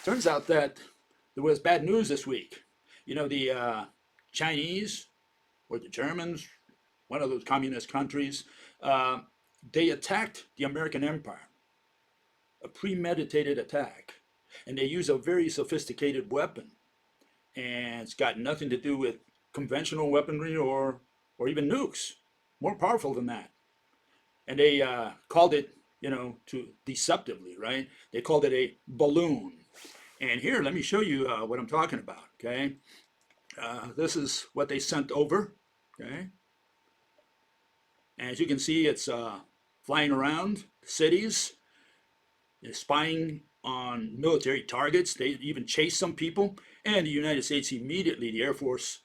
Turns out that there was bad news this week. The Chinese or the Germans, one of those communist countries, uh, they attacked the American empire, a premeditated attack. And they use a very sophisticated weapon. And it's got nothing to do with conventional weaponry or even nukes, more powerful than that. And they called it, to deceptively, right? They called it a balloon. And here, let me show you what I'm talking about, okay? This is what they sent over, okay? And as you can see, it's flying around cities, spying on military targets. They even chased some people. And the United States immediately, the Air Force,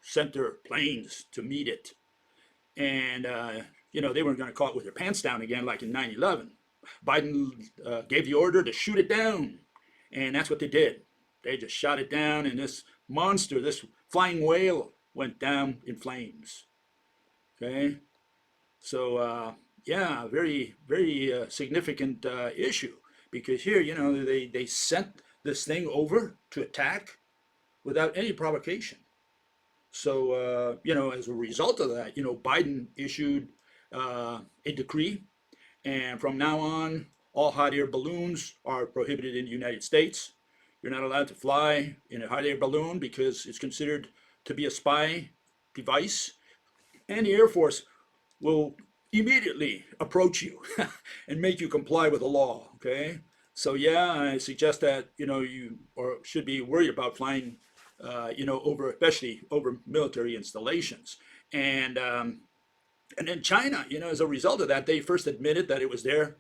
sent their planes to meet it. And, they weren't going to call it with their pants down again like in 9/11. Biden gave the order to shoot it down. And that's what they did. They just shot it down, and this monster, this flying whale, went down in flames. Okay? So, yeah, very, very significant issue. Because here, they sent this thing over to attack without any provocation. So, as a result of that, Biden issued a decree, and from now on, all hot air balloons are prohibited in the United States. You're not allowed to fly in a hot air balloon because it's considered to be a spy device, and the Air Force will immediately approach you and make you comply with the law. Okay, so yeah, I suggest that you or should be worried about flying, over, especially over military installations. And then China, as a result of that, they first admitted that it was their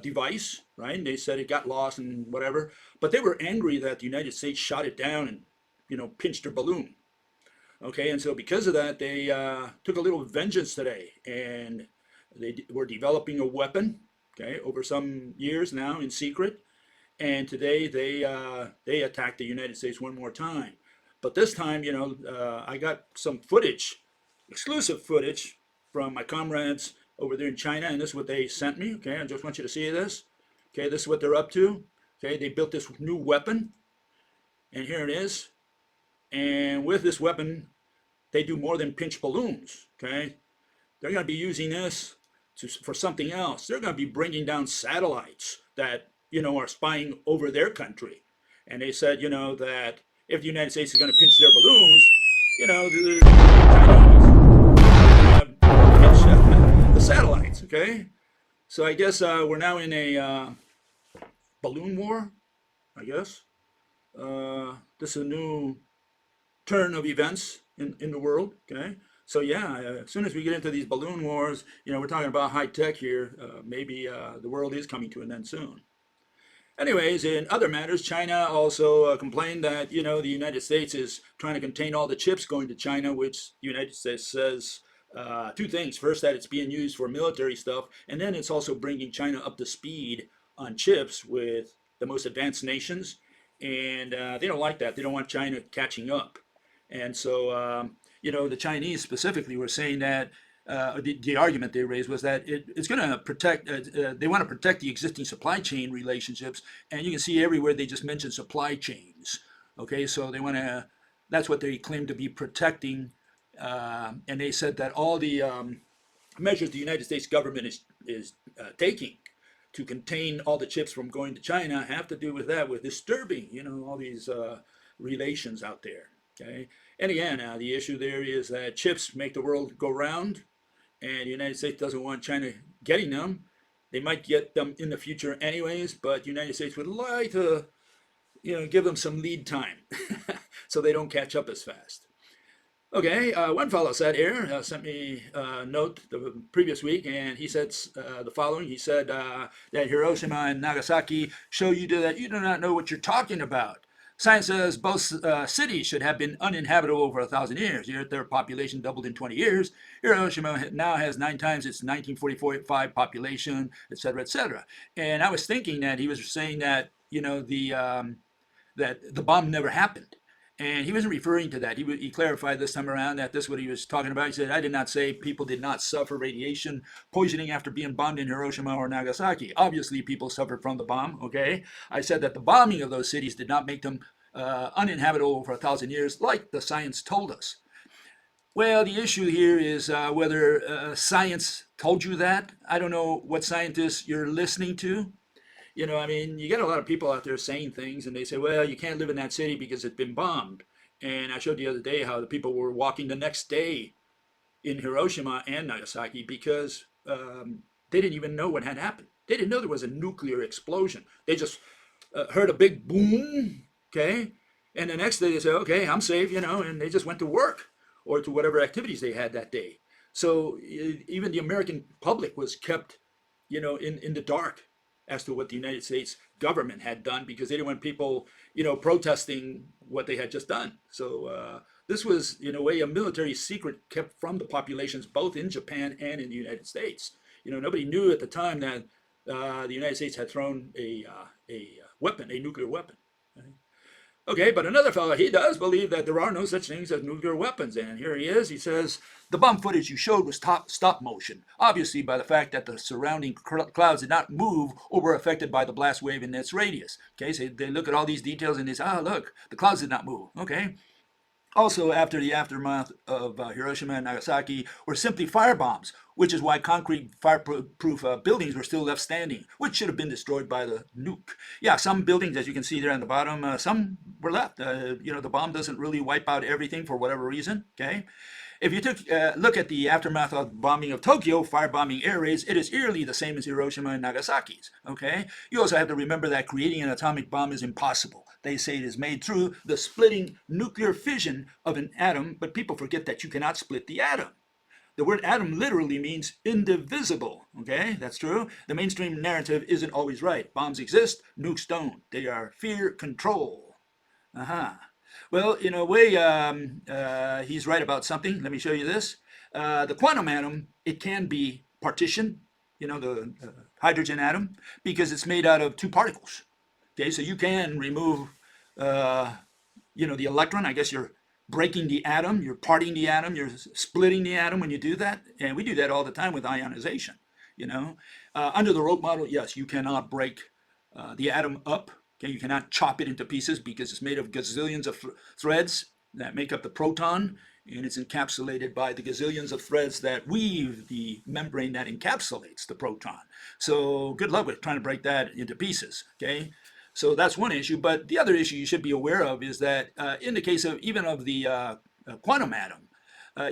device, right? And they said it got lost and whatever, but they were angry that the United States shot it down and pinched their balloon. Okay, and so because of that, they took a little vengeance today, and they were developing a weapon, okay, over some years now in secret. And today they attacked the United States one more time. But this time, I got some footage, exclusive footage from my comrades over there in China, and this is what they sent me. Okay, I just want you to see this. Okay, this is what they're up to. Okay, they built this new weapon, and here it is. And with this weapon, they do more than pinch balloons. Okay, they're going to be using this for something else. They're going to be bringing down satellites that are spying over their country. And they said, that if the United States is going to pinch their balloons, the Chinese pinch the satellites. Okay, so I guess we're now in a balloon war. I guess this is a new turn of events in the world. Okay, so yeah, as soon as we get into these balloon wars, we're talking about high tech here. Maybe the world is coming to an end soon. Anyways, in other matters, China also complained that the United States is trying to contain all the chips going to China, which the United States says two things. First, that it's being used for military stuff, and then it's also bringing China up to speed on chips with the most advanced nations, and they don't like that. They don't want China catching up. And so, the Chinese specifically were saying that the argument they raised was that it's going to protect, they want to protect the existing supply chain relationships. And you can see everywhere they just mention supply chains. Okay, so they want to, that's what they claim to be protecting. And they said that all the measures the United States government is taking to contain all the chips from going to China have to do with that, with disturbing, all these relations out there. Okay, and again, the issue there is that chips make the world go round, and the United States doesn't want China getting them. They might get them in the future anyways, but the United States would like to, give them some lead time so they don't catch up as fast. Okay, one fellow sat here, sent me a note the previous week, and he said the following. He said that Hiroshima and Nagasaki show you that you do not know what you're talking about. Science says both cities should have been uninhabitable over 1,000 years. Yet their population doubled in 20 years. Hiroshima now has 9 times its 1945 population, et cetera, et cetera. And I was thinking that he was saying that, that the bomb never happened. And he wasn't referring to that. He clarified this time around that this is what he was talking about. He said, I did not say people did not suffer radiation poisoning after being bombed in Hiroshima or Nagasaki. Obviously, people suffered from the bomb, okay? I said that the bombing of those cities did not make them uninhabitable for 1,000 years, like the science told us. Well, the issue here is whether science told you that. I don't know what scientists you're listening to. You know, I mean, you get a lot of people out there saying things, and they say, well, you can't live in that city because it's been bombed. And I showed the other day how the people were walking the next day in Hiroshima and Nagasaki because they didn't even know what had happened. They didn't know there was a nuclear explosion. They just heard a big boom, okay? And the next day they said, okay, I'm safe, you know, and they just went to work or to whatever activities they had that day. So even the American public was kept, you know, in the dark as to what the United States government had done because they didn't want people, you know, protesting what they had just done. So this was, in a way, a military secret kept from the populations, both in Japan and in the United States. You know, nobody knew at the time that the United States had thrown a weapon, a nuclear weapon. Right? Okay, but another fellow, he does believe that there are no such things as nuclear weapons. And here he is. He says, the bomb footage you showed was stop motion, obviously by the fact that the surrounding clouds did not move or were affected by the blast wave in its radius. Okay, so they look at all these details and they say, oh, look, the clouds did not move. Okay. Also, after the aftermath of Hiroshima and Nagasaki were simply firebombs, which is why concrete fireproof buildings were still left standing, which should have been destroyed by the nuke. Yeah, some buildings, as you can see there on the bottom, some were left. You know, the bomb doesn't really wipe out everything for whatever reason, okay? If you took a look at the aftermath of the bombing of Tokyo, firebombing air raids, it is eerily the same as Hiroshima and Nagasaki's, okay? You also have to remember that creating an atomic bomb is impossible. They say it is made through the splitting nuclear fission of an atom, but people forget that you cannot split the atom. The word atom literally means indivisible, okay? That's true. The mainstream narrative isn't always right. Bombs exist, nukes don't. They are fear control. Well, in a way, he's right about something. Let me show you this. The quantum atom, it can be partitioned, you know, the hydrogen atom, because it's made out of two particles. Okay, so you can remove, you know, the electron. I guess you're breaking the atom, you're parting the atom, you're splitting the atom when you do that. And we do that all the time with ionization, you know. Under the rope model, yes, you cannot break the atom up. Okay, you cannot chop it into pieces because it's made of gazillions of threads that make up the proton, and it's encapsulated by the gazillions of threads that weave the membrane that encapsulates the proton. So good luck with trying to break that into pieces, okay? So that's one issue, but the other issue you should be aware of is that in the case of even of the quantum atom,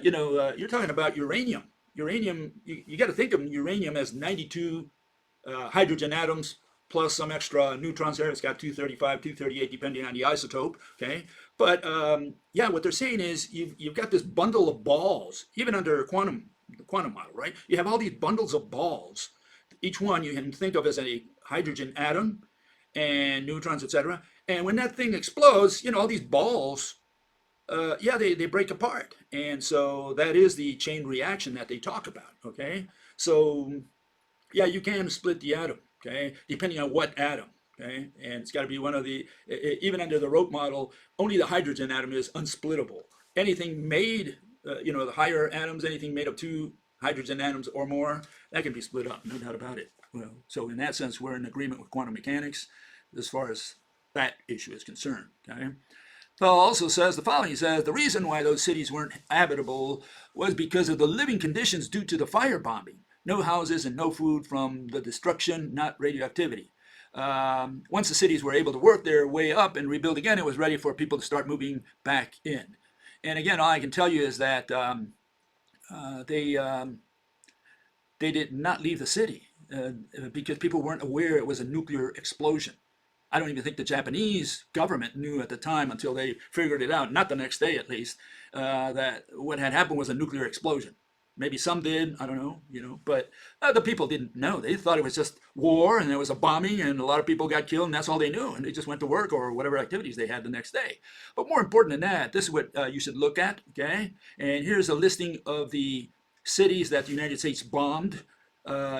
you know, you're talking about uranium. Uranium, you got to think of uranium as 92 hydrogen atoms plus some extra neutrons there. It's got 235, 238, depending on the isotope, okay? But yeah, what they're saying is you've got this bundle of balls, even under the quantum model, right? You have all these bundles of balls. Each one you can think of as a hydrogen atom and neutrons, etc. And when that thing explodes, you know, all these balls, yeah, they break apart. And so that is the chain reaction that they talk about, okay? So yeah, you can split the atom, okay, depending on what atom, okay? And it's got to be one of the, even under the rope model, only the hydrogen atom is unsplittable. Anything made, you know, the higher atoms, anything made of two hydrogen atoms or more, that can be split up, no doubt about it. Well, so in that sense, we're in agreement with quantum mechanics as far as that issue is concerned, okay? Paul also says the following. He says, the reason why those cities weren't habitable was because of the living conditions due to the firebombing. No houses and no food from the destruction, not radioactivity. Once the cities were able to work their way up and rebuild again, it was ready for people to start moving back in. And again, all I can tell you is that they did not leave the city because people weren't aware it was a nuclear explosion. I don't even think the Japanese government knew at the time until they figured it out, not the next day at least, that what had happened was a nuclear explosion. Maybe some did, I don't know, you know, but the people didn't know. They thought it was just war and there was a bombing and a lot of people got killed and that's all they knew. And they just went to work or whatever activities they had the next day. But more important than that, this is what you should look at, okay? And here's a listing of the cities that the United States bombed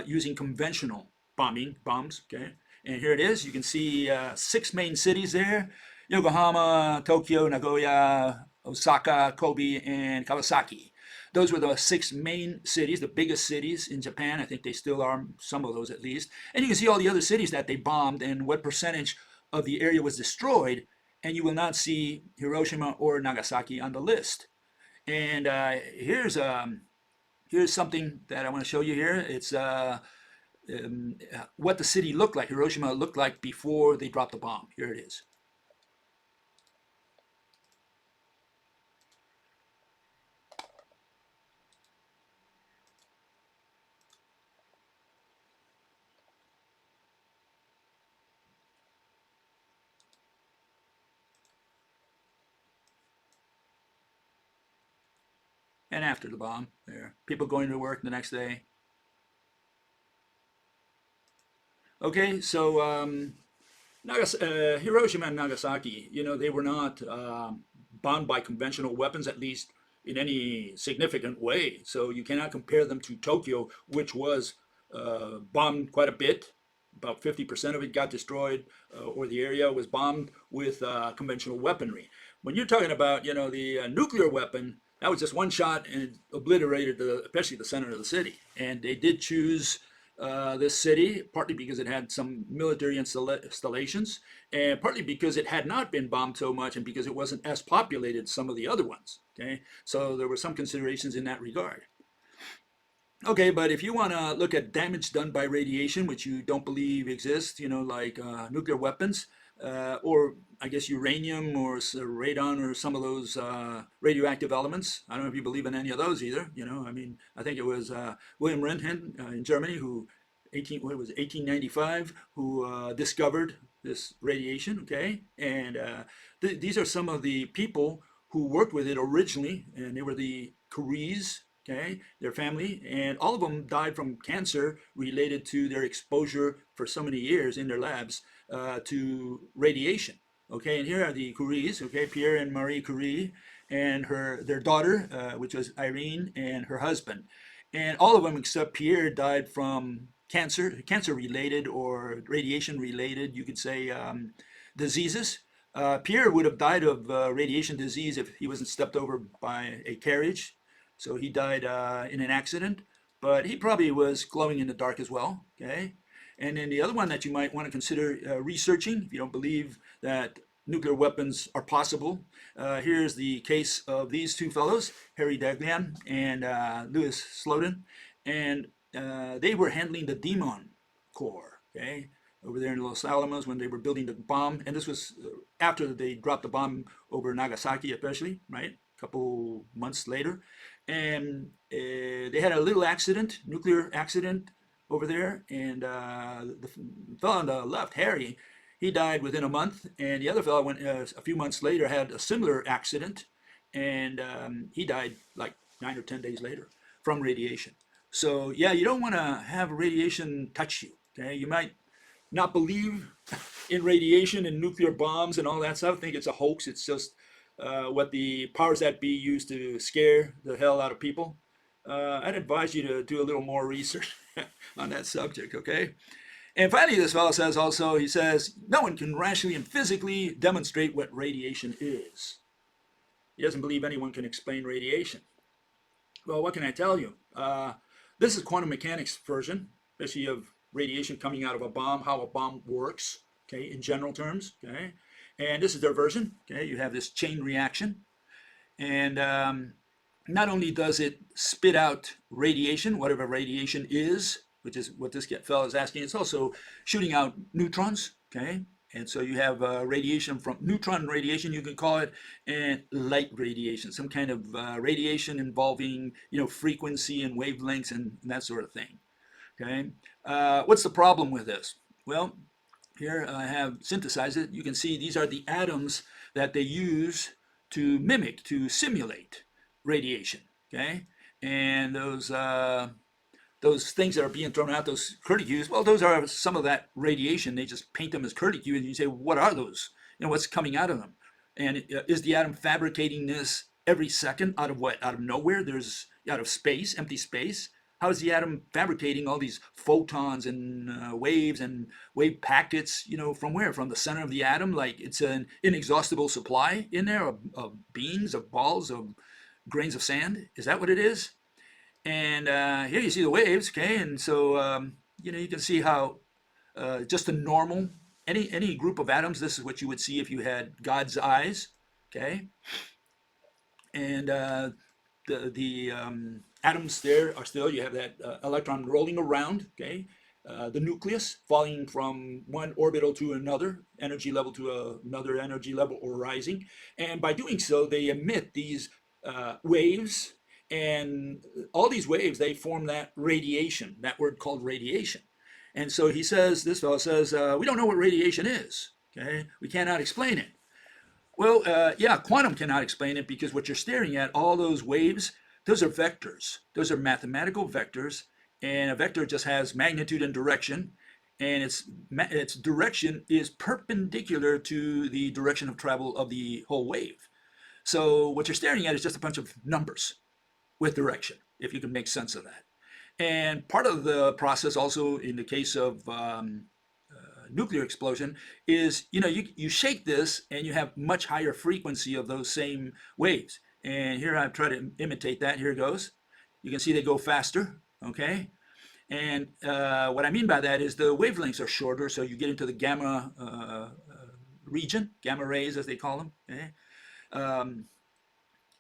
using conventional bombs, okay? And here it is. You can see 6 main cities there. Yokohama, Tokyo, Nagoya, Osaka, Kobe, and Kawasaki. Those were the six main cities, the biggest cities in Japan. I think they still are, some of those at least. And you can see all the other cities that they bombed and what percentage of the area was destroyed. And you will not see Hiroshima or Nagasaki on the list. And here's something that I want to show you here. It's what the city looked like, Hiroshima looked like before they dropped the bomb. Here it is. And after the bomb, there, people going to work the next day. Okay, so Hiroshima and Nagasaki, they were not bombed by conventional weapons, at least in any significant way. So you cannot compare them to Tokyo, which was bombed quite a bit. About 50% of it got destroyed, or the area was bombed with conventional weaponry. When you're talking about, the nuclear weapon, that was just one shot and it obliterated, especially the center of the city. And they did choose this city, partly because it had some military installations, and partly because it had not been bombed so much and because it wasn't as populated as some of the other ones. Okay, so there were some considerations in that regard. Okay, but if you want to look at damage done by radiation, which you don't believe exists, like nuclear weapons, or I guess uranium or radon or some of those radioactive elements. I don't know if you believe in any of those either. I think it was William Röntgen in Germany who 1895 who discovered this radiation. Okay, and these are some of the people who worked with it originally, and they were the Curies. Okay, their family, and all of them died from cancer related to their exposure for so many years in their labs to radiation. Okay, and here are the Curies. Okay, Pierre and Marie Curie, and their daughter, which was Irene, and her husband, and all of them except Pierre died from cancer related or radiation related, you could say, diseases. Pierre would have died of radiation disease if he wasn't stepped over by a carriage. So he died in an accident, but he probably was glowing in the dark as well. Okay, and then the other one that you might want to consider researching, if you don't believe that nuclear weapons are possible, here's the case of these two fellows, Harry Daghlian and Louis Slotin, and they were handling the Demon Corps. Okay, over there in Los Alamos when they were building the bomb, and this was after they dropped the bomb over Nagasaki, especially, right? A couple months later. And they had a little accident, nuclear accident over there, and the fellow on the left, Harry, he died within a month, and the other fellow went a few months later, had a similar accident, and he died like 9 or 10 days later from radiation. So yeah, you don't want to have radiation touch you. Okay, you might not believe in radiation and nuclear bombs and all that stuff. Think it's a hoax. It's just what the powers that be use to scare the hell out of people. I'd advise you to do a little more research on that subject, okay? And finally, this fellow says also, he says, no one can rationally and physically demonstrate what radiation is. He doesn't believe anyone can explain radiation. Well, what can I tell you? This is quantum mechanics version, especially of radiation coming out of a bomb, how a bomb works, okay, in general terms, okay? And this is their version. Okay, you have this chain reaction, and not only does it spit out radiation, whatever radiation is, which is what this fellow is asking, it's also shooting out neutrons. Okay, and so you have radiation from neutron radiation, you can call it, and light radiation, some kind of radiation involving frequency and wavelengths and that sort of thing. Okay, what's the problem with this? Well, here I have synthesized it. You can see these are the atoms that they use to mimic, to simulate radiation. Okay, and those things that are being thrown out, those curlicues, well, those are some of that radiation. They just paint them as curlicue, and you say, what are those? What's coming out of them? And is the atom fabricating this every second out of what? Out of nowhere? There's out of space, empty space. How is the atom fabricating all these photons and waves and wave packets? From where? From the center of the atom, like it's an inexhaustible supply in there of beans, of balls, of grains of sand. Is that what it is? And here you see the waves, okay? And so you can see how just a normal any group of atoms. This is what you would see if you had God's eyes, okay? And the atoms there are still, you have that electron rolling around, okay? The nucleus falling from one orbital to another energy level to another energy level, or rising. And by doing so, they emit these waves, and all these waves, they form that radiation, that word called radiation. And so this fellow says, we don't know what radiation is, okay? We cannot explain it. Well, yeah, quantum cannot explain it, because what you're staring at, all those waves, those are vectors. Those are mathematical vectors, and a vector just has magnitude and direction, and its direction is perpendicular to the direction of travel of the whole wave. So what you're staring at is just a bunch of numbers with direction, if you can make sense of that. And part of the process also in the case of nuclear explosion is, you shake this and you have much higher frequency of those same waves. And here I've tried to imitate that. Here it goes. You can see they go faster, okay? And what I mean by that is the wavelengths are shorter, so you get into the gamma region, gamma rays as they call them, okay?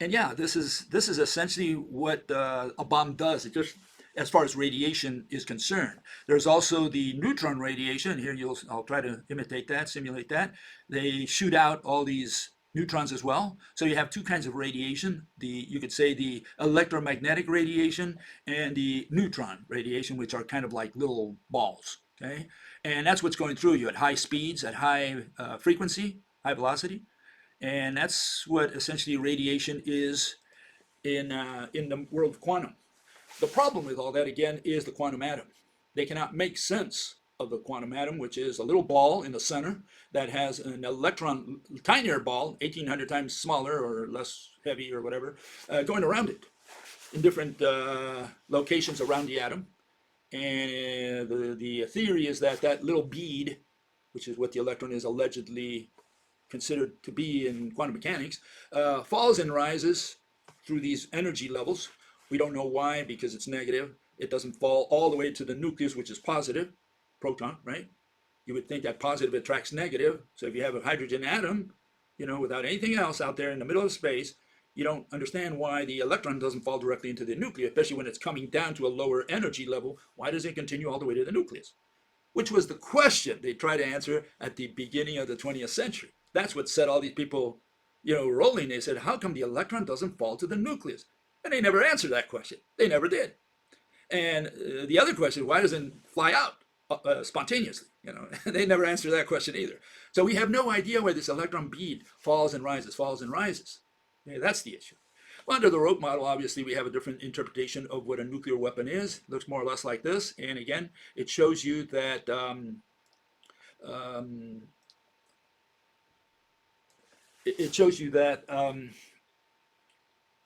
And yeah, this is essentially what a bomb does. It just, as far as radiation is concerned. There's also the neutron radiation. Here I'll try to imitate that, simulate that. They shoot out all these neutrons as well. So you have two kinds of radiation. You could say the electromagnetic radiation and the neutron radiation, which are kind of like little balls, okay? And that's what's going through you at high speeds, at high frequency, high velocity. And that's what essentially radiation is in the world of quantum. The problem with all that, again, is the quantum atom. They cannot make sense of the quantum atom, which is a little ball in the center that has an electron, tinier ball, 1,800 times smaller or less heavy or whatever, going around it in different locations around the atom. And the theory is that that little bead, which is what the electron is allegedly considered to be in quantum mechanics, falls and rises through these energy levels. We don't know why, because it's negative. It doesn't fall all the way to the nucleus, which is positive, proton, right? You would think that positive attracts negative. So if you have a hydrogen atom, without anything else out there in the middle of space, you don't understand why the electron doesn't fall directly into the nucleus, especially when it's coming down to a lower energy level. Why does it continue all the way to the nucleus? Which was the question they tried to answer at the beginning of the 20th century. That's what set all these people, rolling. They said, how come the electron doesn't fall to the nucleus? And they never answered that question. They never did. And the other question, why doesn't it fly out spontaneously? They never answered that question either. So we have no idea why this electron bead falls and rises, falls and rises. Okay, that's the issue. Well, under the rope model, obviously, we have a different interpretation of what a nuclear weapon is. It looks more or less like this. And again, it shows you that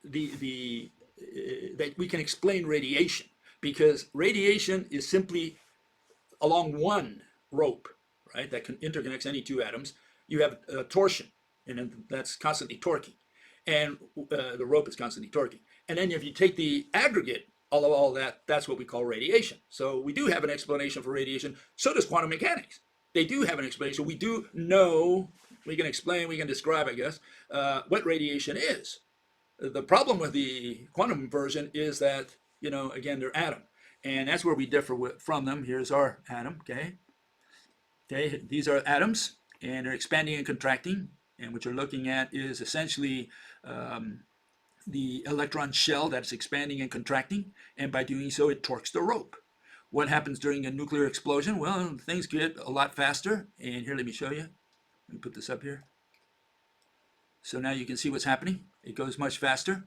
that we can explain radiation, because radiation is simply along one rope, right, that interconnects any two atoms. You have torsion, and that's constantly torquing, and the rope is constantly torquing. And then if you take the aggregate, all that, that's what we call radiation. So we do have an explanation for radiation. So does quantum mechanics. They do have an explanation. We do know, we can explain, we can describe, I guess, what radiation is. The problem with the quantum version is that, again, they're atom. And that's where we differ from them. Here's our atom, okay? Okay, these are atoms, and they're expanding and contracting. And what you're looking at is essentially the electron shell that's expanding and contracting. And by doing so, it torques the rope. What happens during a nuclear explosion? Well, things get a lot faster. And here, let me show you. Let me put this up here. So now you can see what's happening. It goes much faster,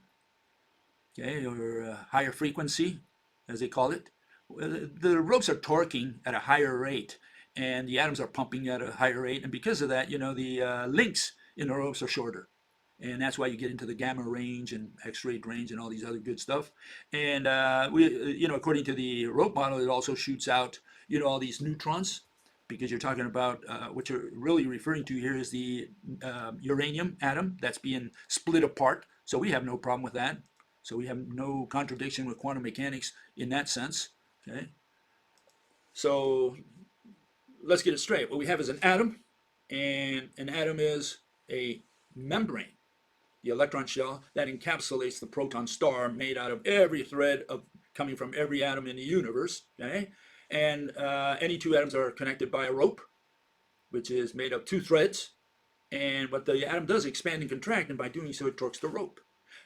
okay, or higher frequency, as they call it. The ropes are torquing at a higher rate, and the atoms are pumping at a higher rate. And because of that, the links in the ropes are shorter. And that's why you get into the gamma range and X-ray range and all these other good stuff. And according to the rope model, it also shoots out, all these neutrons, because you're talking about what you're really referring to here is the uranium atom that's being split apart. So we have no problem with that. So we have no contradiction with quantum mechanics in that sense. Okay. So let's get it straight. What we have is an atom, and an atom is a membrane, the electron shell that encapsulates the proton star made out of every thread of coming from every atom in the universe. Okay, and any two atoms are connected by a rope, which is made of two threads. And what the atom does, expand and contract, and by doing so, it torques the rope.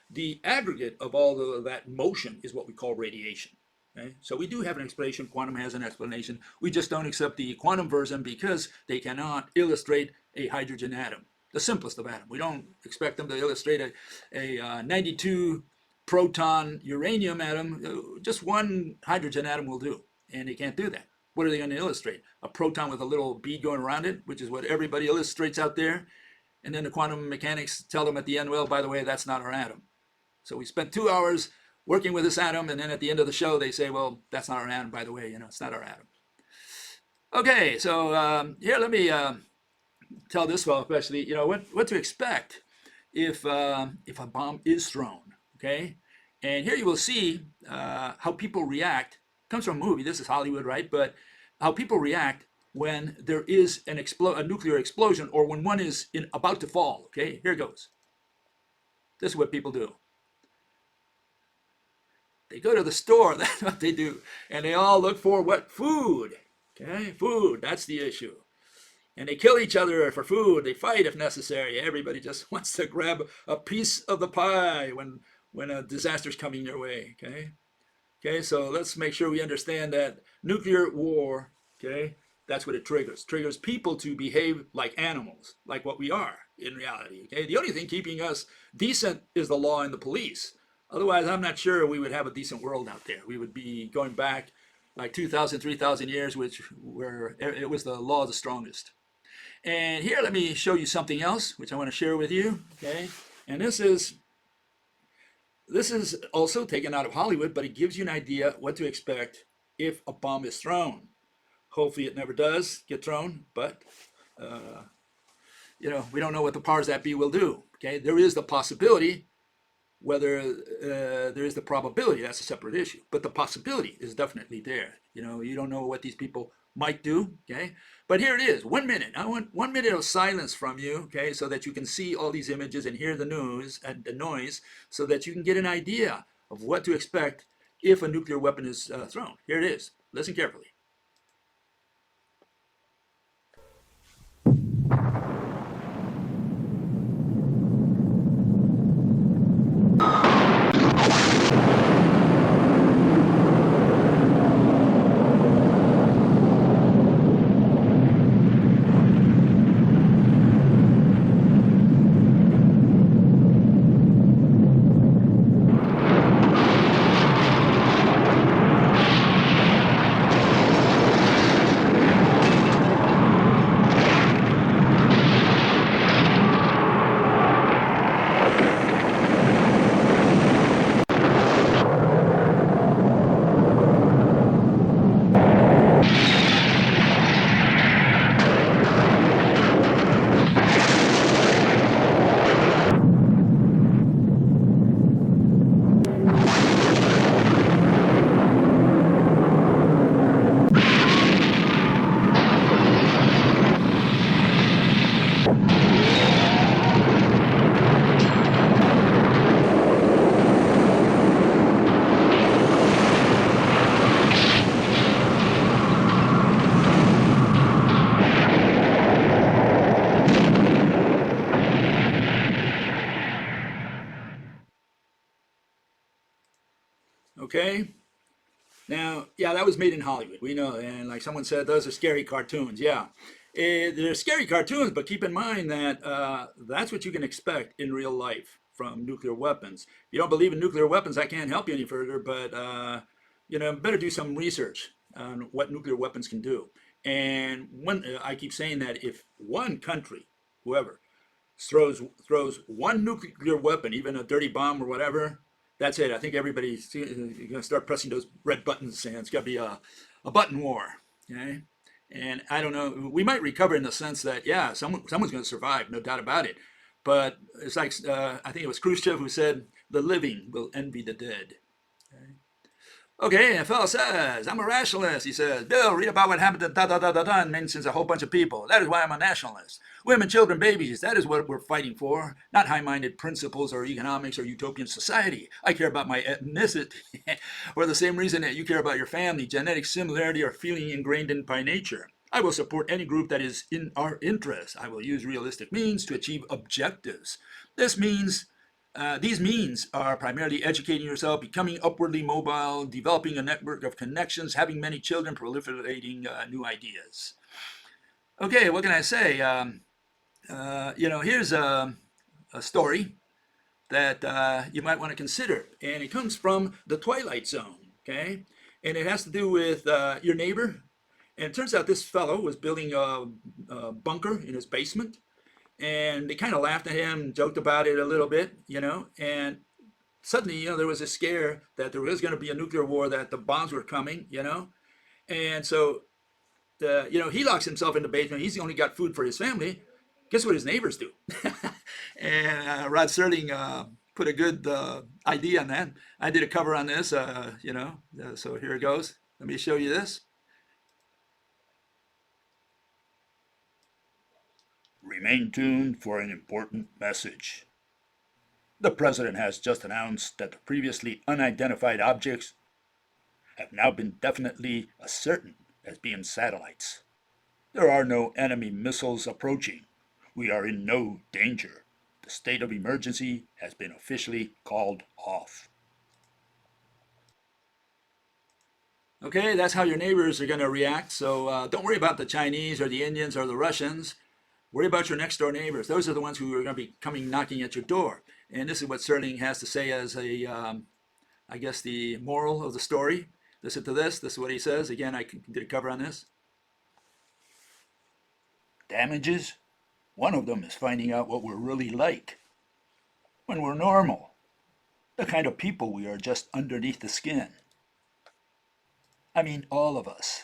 The aggregate of all of that motion is what we call radiation. Okay? So we do have an explanation. Quantum has an explanation. We just don't accept the quantum version because they cannot illustrate a hydrogen atom, the simplest of atoms. We don't expect them to illustrate a 92 proton uranium atom. Just one hydrogen atom will do, and they can't do that. What are they going to illustrate? A proton with a little bead going around it, which is what everybody illustrates out there. And then the quantum mechanics tell them at the end, well, by the way, that's not our atom. So we spent 2 hours working with this atom, and then at the end of the show, they say, well, that's not our atom, by the way, it's not our atom. Okay, so here, let me tell this fellow, especially, what to expect if a bomb is thrown, okay? And here you will see how people react. It comes from a movie. This is Hollywood, right? But how people react when there is a nuclear explosion, or when one is about to fall, okay? Here it goes. This is what people do. They go to the store, that's what they do. And they all look for what? Food. Okay, food, that's the issue. And they kill each other for food. They fight if necessary. Everybody just wants to grab a piece of the pie when a disaster's coming your way, okay? Okay, so let's make sure we understand that nuclear war, okay, that's what it triggers. Triggers people to behave like animals, like what we are in reality, okay? The only thing keeping us decent is the law and the police. Otherwise, I'm not sure we would have a decent world out there. We would be going back like 2,000, 3,000 years, where it was the law of the strongest. And here, let me show you something else, which I want to share with you, okay? And this is also taken out of Hollywood, but it gives you an idea what to expect if a bomb is thrown. Hopefully it never does get thrown, but we don't know what the powers that be will do, okay? There is the possibility. Whether there is the probability, that's a separate issue. But the possibility is definitely there. You don't know what these people might do, okay? But here it is, 1 minute. I want 1 minute of silence from you, okay, so that you can see all these images and hear the news and the noise, so that you can get an idea of what to expect if a nuclear weapon is thrown. Here it is. Listen carefully. Okay. Now, yeah, that was made in Hollywood. We know, and like someone said, those are scary cartoons. Yeah, they're scary cartoons, but keep in mind that that's what you can expect in real life from nuclear weapons. If you don't believe in nuclear weapons, I can't help you any further, but better do some research on what nuclear weapons can do. And I keep saying that if one country, whoever, throws one nuclear weapon, even a dirty bomb or whatever, that's it. I think everybody's going to start pressing those red buttons, and it's going to be a button war. Okay, and I don't know. We might recover in the sense that yeah, someone's going to survive, no doubt about it. But it's like I think it was Khrushchev who said, "The living will envy the dead." Okay, a fellow says, I'm a rationalist. He says, Bill, read about what happened to da-da-da-da-da and mentions a whole bunch of people. That is why I'm a nationalist. Women, children, babies, that is what we're fighting for. Not high-minded principles or economics or utopian society. I care about my ethnicity for the same reason that you care about your family, genetic similarity, or feeling ingrained in by nature. I will support any group that is in our interest. I will use realistic means to achieve objectives. These means are primarily educating yourself, becoming upwardly mobile, developing a network of connections, having many children, proliferating new ideas. Okay, what can I say? Here's a story that you might want to consider, and it comes from the Twilight Zone, okay? And it has to do with your neighbor. And it turns out this fellow was building a bunker in his basement, and they kind of laughed at him, joked about it a little bit, and suddenly, there was a scare that there was going to be a nuclear war, that the bombs were coming, and so, he locks himself in the basement. He's only got food for his family. Guess what his neighbors do? And Rod Serling put a good idea on that. I did a cover on this, so here it goes. Let me show you this. Remain tuned for an important message. The President has just announced that the previously unidentified objects have now been definitely ascertained as being satellites. There are no enemy missiles approaching. We are in no danger. The state of emergency has been officially called off. Okay, that's how your neighbors are going to react. So don't worry about the Chinese or the Indians or the Russians. Worry about your next door neighbors. Those are the ones who are going to be coming knocking at your door. And this is what Serling has to say as I guess the moral of the story. Listen to this. This is what he says. Again, I did a cover on this. Damages? One of them is finding out what we're really like. When we're normal. The kind of people we are just underneath the skin. I mean, all of us.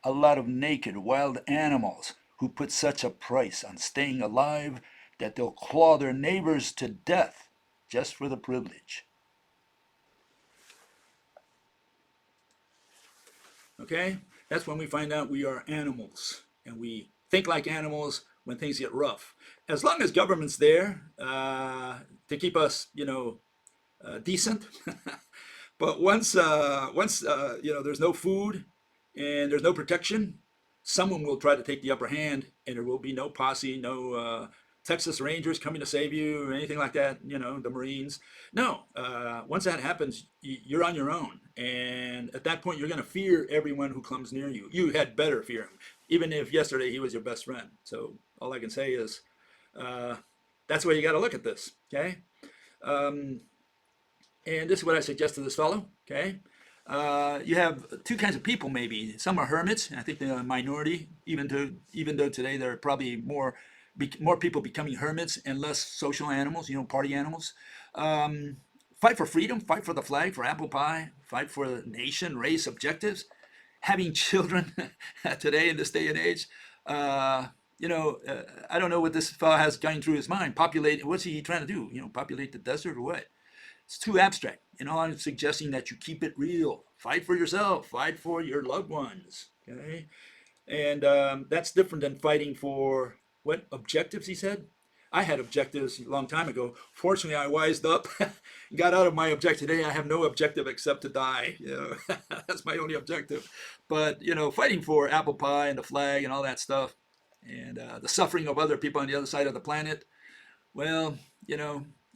A lot of naked, wild animals who put such a price on staying alive that they'll claw their neighbors to death just for the privilege. Okay? That's when we find out we are animals, and we think like animals when things get rough. As long as government's there to keep us, decent, but once there's no food and there's no protection, someone will try to take the upper hand, and there will be no posse, no Texas Rangers coming to save you or anything like that, the Marines. No, once that happens, you're on your own. And at that point, you're going to fear everyone who comes near you. You had better fear him, even if yesterday he was your best friend. So all I can say is that's the way you got to look at this, okay? And this is what I suggest to this fellow, okay? You have two kinds of people, maybe. Some are hermits, and I think they're a minority, even though today there are probably more people becoming hermits and less social animals, party animals. Fight for freedom, fight for the flag, for apple pie, fight for the nation, race, objectives. Having children today in this day and age, I don't know what this fellow has going through his mind. What's he trying to do? Populate the desert or what? It's too abstract. And all I'm suggesting that you keep it real. Fight for yourself. Fight for your loved ones. Okay? And that's different than fighting for what objectives, he said? I had objectives a long time ago. Fortunately, I wised up, got out of my objective. Today, I have no objective except to die. That's my only objective. But, fighting for apple pie and the flag and all that stuff, and the suffering of other people on the other side of the planet, well,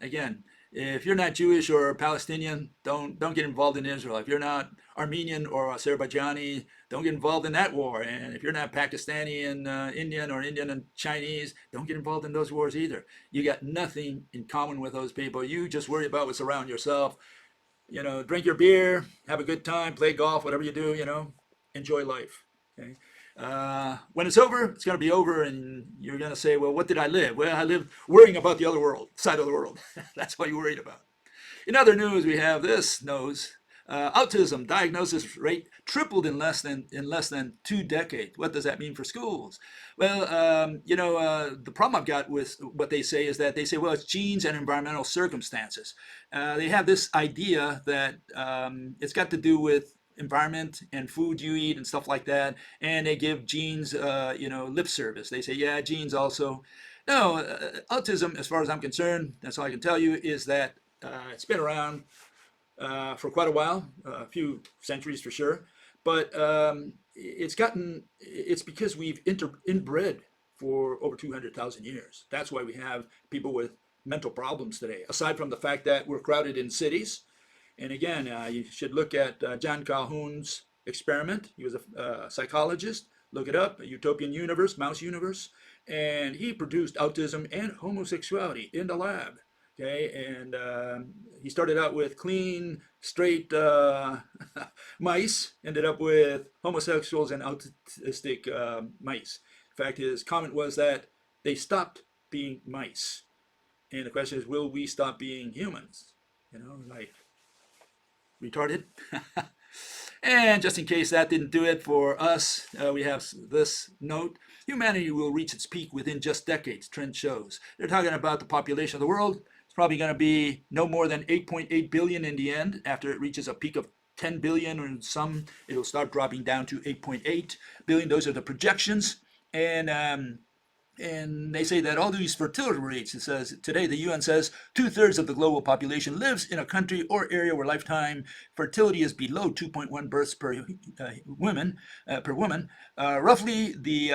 again, if you're not Jewish or Palestinian, don't get involved in Israel. If you're not Armenian or Azerbaijani, don't get involved in that war. And if you're not Pakistani and Indian or Indian and Chinese, don't get involved in those wars either. You got nothing in common with those people. You just worry about what's around yourself. Drink your beer, have a good time, play golf, whatever you do, enjoy life. Okay. When it's over, it's going to be over, and you're going to say, well, what did I live? Well, I lived worrying about the other world, side of the world. That's what you worried about. In other news, we have this nose. Autism diagnosis rate tripled in less than 2 decades. What does that mean for schools? Well, the problem I've got with what they say is that they say, well, it's genes and environmental circumstances. They have this idea that it's got to do with environment and food you eat and stuff like that, and they give genes, lip service. They say, yeah, genes also. No, autism, as far as I'm concerned, that's all I can tell you is that it's been around for quite a while, a few centuries for sure, but it's because we've inbred for over 200,000 years. That's why we have people with mental problems today, aside from the fact that we're crowded in cities. And again, you should look at John Calhoun's experiment. He was a psychologist. Look it up, a utopian universe, mouse universe. And he produced autism and homosexuality in the lab. Okay, and he started out with clean, straight mice, ended up with homosexuals and autistic mice. In fact, his comment was that they stopped being mice. And the question is, will we stop being humans? Like retarded? And just in case that didn't do it for us, we have this note. Humanity will reach its peak within just decades, trend shows. They're talking about the population of the world. It's probably going to be no more than 8.8 billion in the end. After it reaches a peak of 10 billion, or some, it'll start dropping down to 8.8 billion. Those are the projections. And they say that all these fertility rates, it says today the UN says 2/3 of the global population lives in a country or area where lifetime fertility is below 2.1 births per woman, roughly the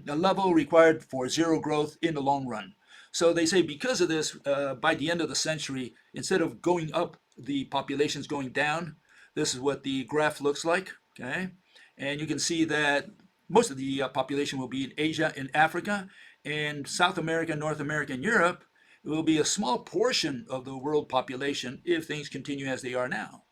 level required for zero growth in the long run. So they say because of this, by the end of the century, instead of going up, the population's going down. This is what the graph looks like. Okay, and you can see that most of the population will be in Asia and Africa. And South America, North America, and Europe will be a small portion of the world population if things continue as they are now.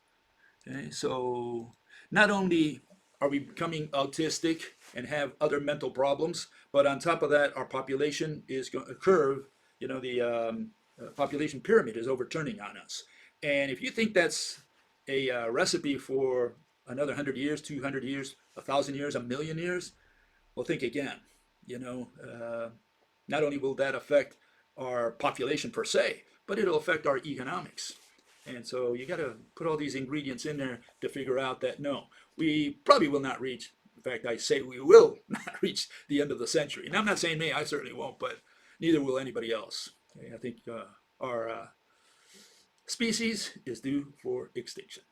Okay, so not only are we becoming autistic and have other mental problems, but on top of that, our population is going to curve. The population pyramid is overturning on us. And if you think that's a recipe for another 100 years, 200 years, 1,000 years, 1,000,000 years, well, think again. Not only will that affect our population per se, but it'll affect our economics. And so you got to put all these ingredients in there to figure out that no, we probably will not reach. In fact, I say we will not reach the end of the century. And I'm not saying me, I certainly won't, but neither will anybody else. Okay, I think our species is due for extinction.